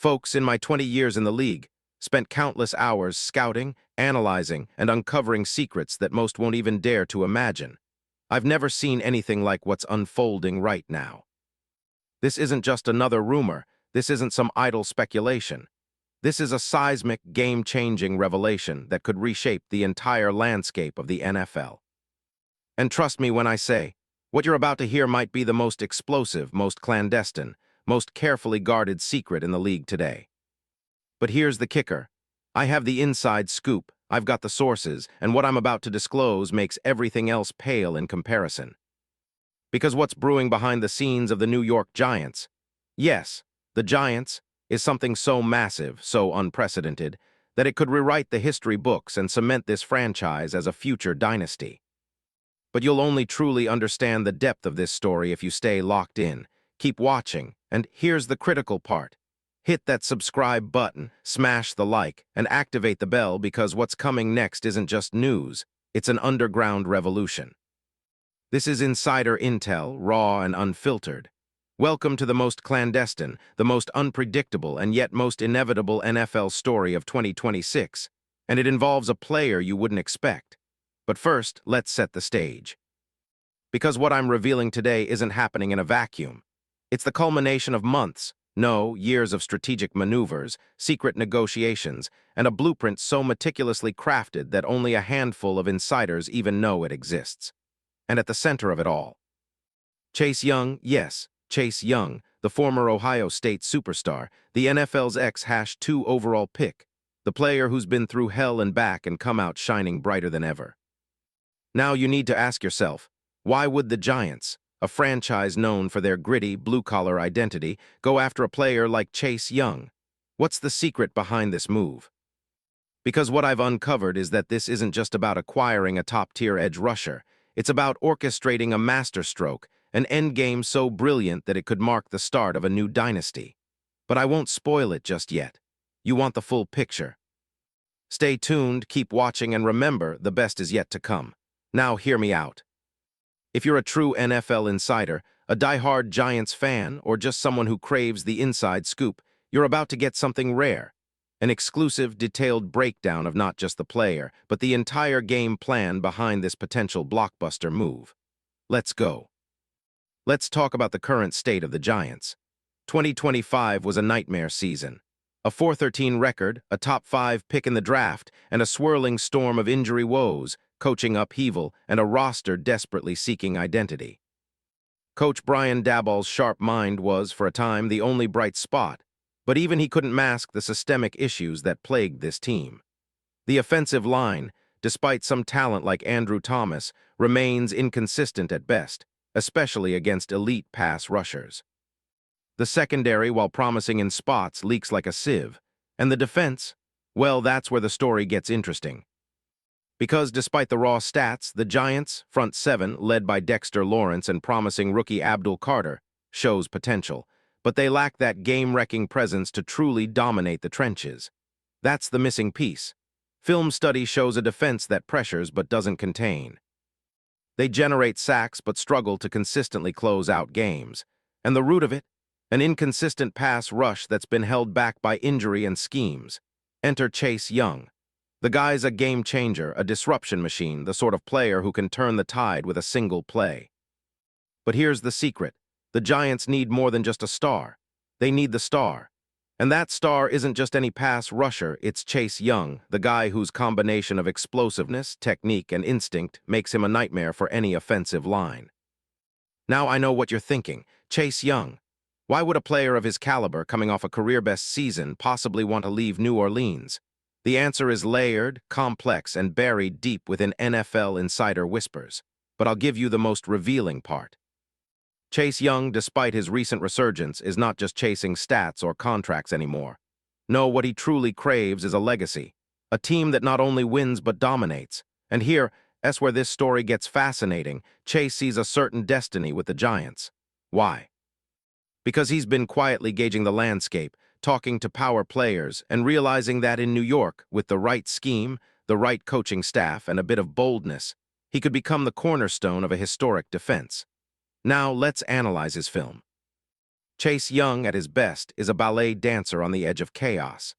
Folks, in my 20 years in the league, spent countless hours scouting, analyzing, and uncovering secrets that most won't even dare to imagine. I've never seen anything like what's unfolding right now. This isn't just another rumor. This isn't some idle speculation. This is a seismic, game-changing revelation that could reshape the entire landscape of the NFL. And trust me when I say, what you're about to hear might be the most explosive, most clandestine, most carefully guarded secret in the league today. But here's the kicker. I have the inside scoop, I've got the sources, and what I'm about to disclose makes everything else pale in comparison. Because what's brewing behind the scenes of the New York Giants? Yes, the Giants is something so massive, so unprecedented, that it could rewrite the history books and cement this franchise as a future dynasty. But you'll only truly understand the depth of this story if you stay locked in, keep watching, and here's the critical part. Hit that subscribe button, smash the like, and activate the bell because what's coming next isn't just news, it's an underground revolution. This is insider intel, raw and unfiltered. Welcome to the most clandestine, the most unpredictable, and yet most inevitable NFL story of 2026, and it involves a player you wouldn't expect. But first, let's set the stage. Because what I'm revealing today isn't happening in a vacuum. It's the culmination of months, no, years of strategic maneuvers, secret negotiations, and a blueprint so meticulously crafted that only a handful of insiders even know it exists. And at the center of it all, Chase Young, yes, Chase Young, the former Ohio State superstar, the NFL's ex-2 overall pick, the player who's been through hell and back and come out shining brighter than ever. Now you need to ask yourself, why would the Giants, a franchise known for their gritty, blue-collar identity, go after a player like Chase Young? What's the secret behind this move? Because what I've uncovered is that this isn't just about acquiring a top-tier edge rusher. It's about orchestrating a masterstroke, an endgame so brilliant that it could mark the start of a new dynasty. But I won't spoil it just yet. You want the full picture. Stay tuned, keep watching, and remember, the best is yet to come. Now hear me out. If you're a true NFL insider, a die-hard Giants fan, or just someone who craves the inside scoop, you're about to get something rare. An exclusive, detailed breakdown of not just the player, but the entire game plan behind this potential blockbuster move. Let's go. Let's talk about the current state of the Giants. 2025 was a nightmare season. A 4-13 record, a top 5 pick in the draft, and a swirling storm of injury woes, coaching upheaval, and a roster desperately seeking identity. Coach Brian Daboll's sharp mind was, for a time, the only bright spot, but even he couldn't mask the systemic issues that plagued this team. The offensive line, despite some talent like Andrew Thomas, remains inconsistent at best, especially against elite pass rushers. The secondary, while promising in spots, leaks like a sieve. And the defense? Well, that's where the story gets interesting. Because despite the raw stats, the Giants' front seven, led by Dexter Lawrence and promising rookie Abdul Carter, shows potential, but they lack that game-wrecking presence to truly dominate the trenches. That's the missing piece. Film study shows a defense that pressures but doesn't contain. They generate sacks but struggle to consistently close out games. And the root of it? An inconsistent pass rush that's been held back by injury and schemes. Enter Chase Young. The guy's a game changer, a disruption machine, the sort of player who can turn the tide with a single play. But here's the secret. The Giants need more than just a star. They need the star. And that star isn't just any pass rusher, it's Chase Young, the guy whose combination of explosiveness, technique, and instinct makes him a nightmare for any offensive line. Now I know what you're thinking. Chase Young. Why would a player of his caliber, coming off a career-best season, possibly want to leave New Orleans? The answer is layered, complex, and buried deep within NFL insider whispers. But I'll give you the most revealing part. Chase Young, despite his recent resurgence, is not just chasing stats or contracts anymore. No, what he truly craves is a legacy. A team that not only wins but dominates. And here, that's where this story gets fascinating. Chase sees a certain destiny with the Giants. Why? Because he's been quietly gauging the landscape, talking to power players, and realizing that in New York, with the right scheme, the right coaching staff, and a bit of boldness, he could become the cornerstone of a historic defense. Now, let's analyze his film. Chase Young, at his best, is a ballet dancer on the edge of chaos.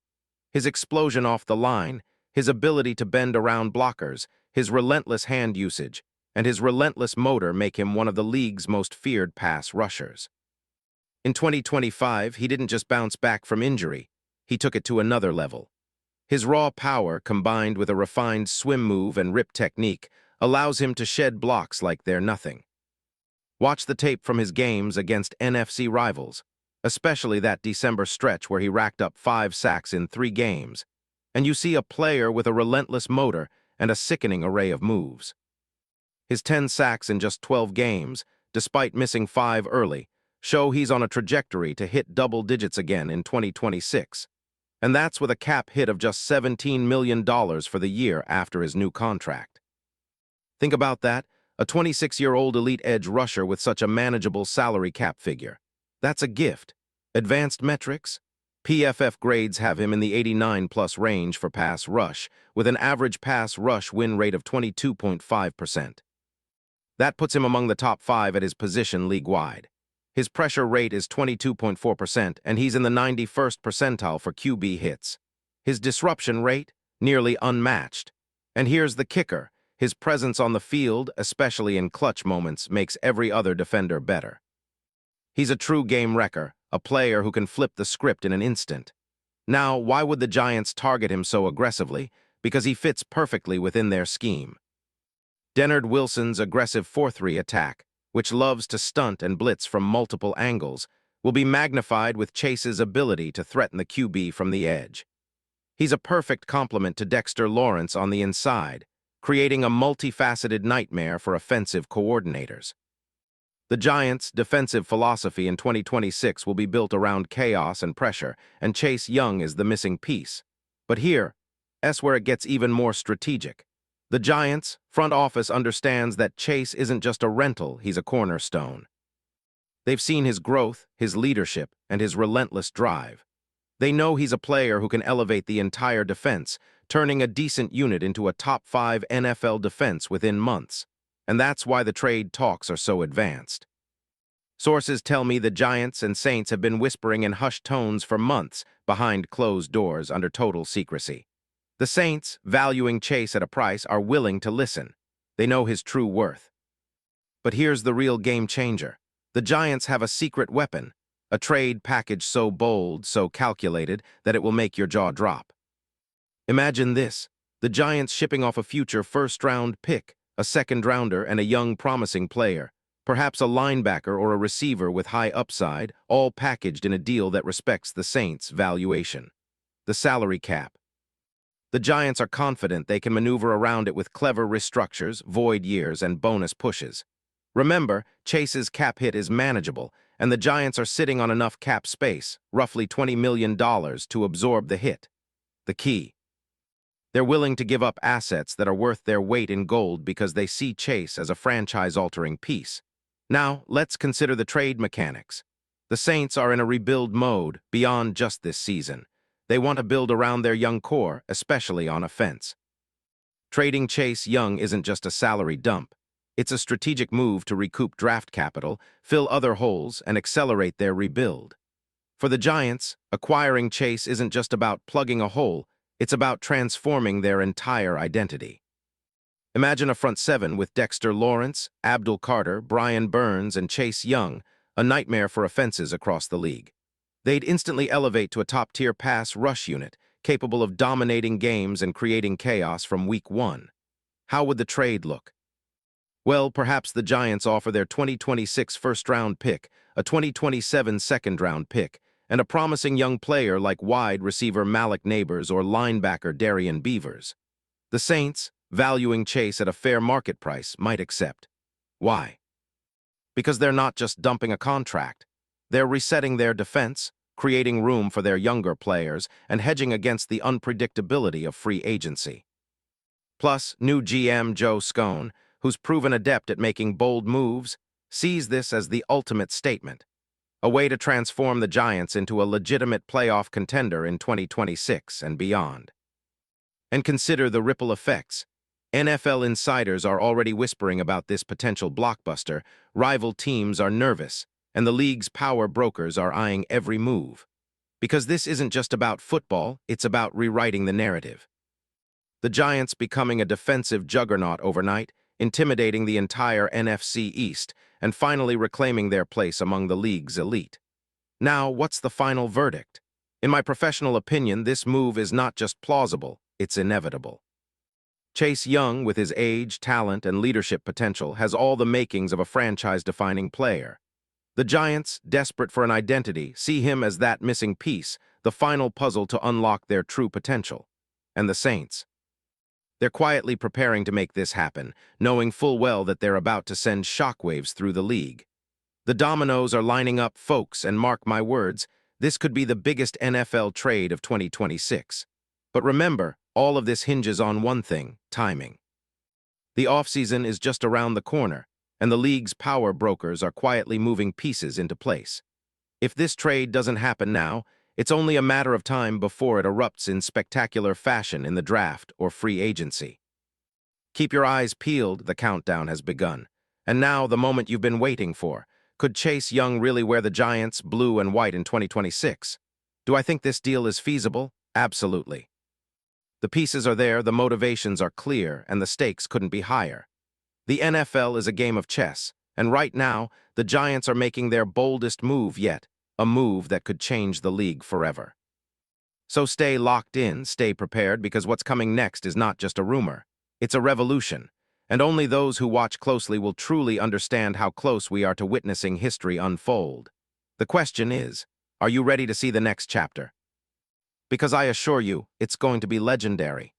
His explosion off the line, his ability to bend around blockers, his relentless hand usage, and his relentless motor make him one of the league's most feared pass rushers. In 2025, he didn't just bounce back from injury, he took it to another level. His raw power, combined with a refined swim move and rip technique, allows him to shed blocks like they're nothing. Watch the tape from his games against NFC rivals, especially that December stretch where he racked up 5 sacks in 3 games, and you see a player with a relentless motor and a sickening array of moves. His 10 sacks in just 12 games, despite missing 5 early, show he's on a trajectory to hit double digits again in 2026. And that's with a cap hit of just $17 million for the year after his new contract. Think about that, a 26-year-old elite edge rusher with such a manageable salary cap figure. That's a gift. Advanced metrics? PFF grades have him in the 89-plus range for pass rush, with an average pass rush win rate of 22.5%. That puts him among the top 5 at his position league-wide. His pressure rate is 22.4%, and he's in the 91st percentile for QB hits. His disruption rate? Nearly unmatched. And here's the kicker. His presence on the field, especially in clutch moments, makes every other defender better. He's a true game wrecker, a player who can flip the script in an instant. Now, why would the Giants target him so aggressively? Because he fits perfectly within their scheme. Dennard Wilson's aggressive 4-3 attack, which loves to stunt and blitz from multiple angles, will be magnified with Chase's ability to threaten the QB from the edge. He's a perfect complement to Dexter Lawrence on the inside, creating a multifaceted nightmare for offensive coordinators. The Giants' defensive philosophy in 2026 will be built around chaos and pressure, and Chase Young is the missing piece. But here's where it gets even more strategic. The Giants' front office understands that Chase isn't just a rental, he's a cornerstone. They've seen his growth, his leadership, and his relentless drive. They know he's a player who can elevate the entire defense, turning a decent unit into a top 5 NFL defense within months. And that's why the trade talks are so advanced. Sources tell me the Giants and Saints have been whispering in hushed tones for months behind closed doors under total secrecy. The Saints, valuing Chase at a price, are willing to listen. They know his true worth. But here's the real game changer. The Giants have a secret weapon, a trade package so bold, so calculated, that it will make your jaw drop. Imagine this, the Giants shipping off a future first-round pick, a second-rounder, and a young promising player, perhaps a linebacker or a receiver with high upside, all packaged in a deal that respects the Saints' valuation. The salary cap. The Giants are confident they can maneuver around it with clever restructures, void years, and bonus pushes. Remember, Chase's cap hit is manageable, and the Giants are sitting on enough cap space, roughly $20 million, to absorb the hit. The key. They're willing to give up assets that are worth their weight in gold because they see Chase as a franchise-altering piece. Now, let's consider the trade mechanics. The Saints are in a rebuild mode beyond just this season. They want to build around their young core, especially on offense. Trading Chase Young isn't just a salary dump. It's a strategic move to recoup draft capital, fill other holes, and accelerate their rebuild. For the Giants, acquiring Chase isn't just about plugging a hole, it's about transforming their entire identity. Imagine a front seven with Dexter Lawrence, Abdul Carter, Brian Burns, and Chase Young, a nightmare for offenses across the league. They'd instantly elevate to a top-tier pass rush unit, capable of dominating games and creating chaos from week 1. How would the trade look? Well, perhaps the Giants offer their 2026 first-round pick, a 2027 second-round pick, and a promising young player like wide receiver Malik Neighbors or linebacker Darian Beavers. The Saints, valuing Chase at a fair market price, might accept. Why? Because they're not just dumping a contract. They're resetting their defense, creating room for their younger players, and hedging against the unpredictability of free agency. Plus, new GM Joe SCHOEN, who's proven adept at making bold moves, sees this as the ultimate statement, a way to transform the Giants into a legitimate playoff contender in 2026 and beyond. And consider the ripple effects. NFL insiders are already whispering about this potential blockbuster. Rival teams are nervous. and the league's power brokers are eyeing every move. Because this isn't just about football, it's about rewriting the narrative. The Giants becoming a defensive juggernaut overnight, intimidating the entire NFC East, and finally reclaiming their place among the league's elite. Now, what's the final verdict? In my professional opinion, this move is not just plausible, it's inevitable. Chase Young, with his age, talent, and leadership potential, has all the makings of a franchise-defining player. The Giants, desperate for an identity, see him as that missing piece, the final puzzle to unlock their true potential. And the Saints. They're quietly preparing to make this happen, knowing full well that they're about to send shockwaves through the league. The dominoes are lining up, folks, and mark my words, this could be the biggest NFL trade of 2026. But remember, all of this hinges on one thing: timing. The offseason is just around the corner, and the league's power brokers are quietly moving pieces into place. If this trade doesn't happen now, it's only a matter of time before it erupts in spectacular fashion in the draft or free agency. Keep your eyes peeled, the countdown has begun. And now, the moment you've been waiting for. Could Chase Young really wear the Giants blue and white in 2026? Do I think this deal is feasible? Absolutely. The pieces are there, the motivations are clear, and the stakes couldn't be higher. The NFL is a game of chess, and right now, the Giants are making their boldest move yet, a move that could change the league forever. So stay locked in, stay prepared, because what's coming next is not just a rumor. It's a revolution, and only those who watch closely will truly understand how close we are to witnessing history unfold. The question is, are you ready to see the next chapter? Because I assure you, it's going to be legendary.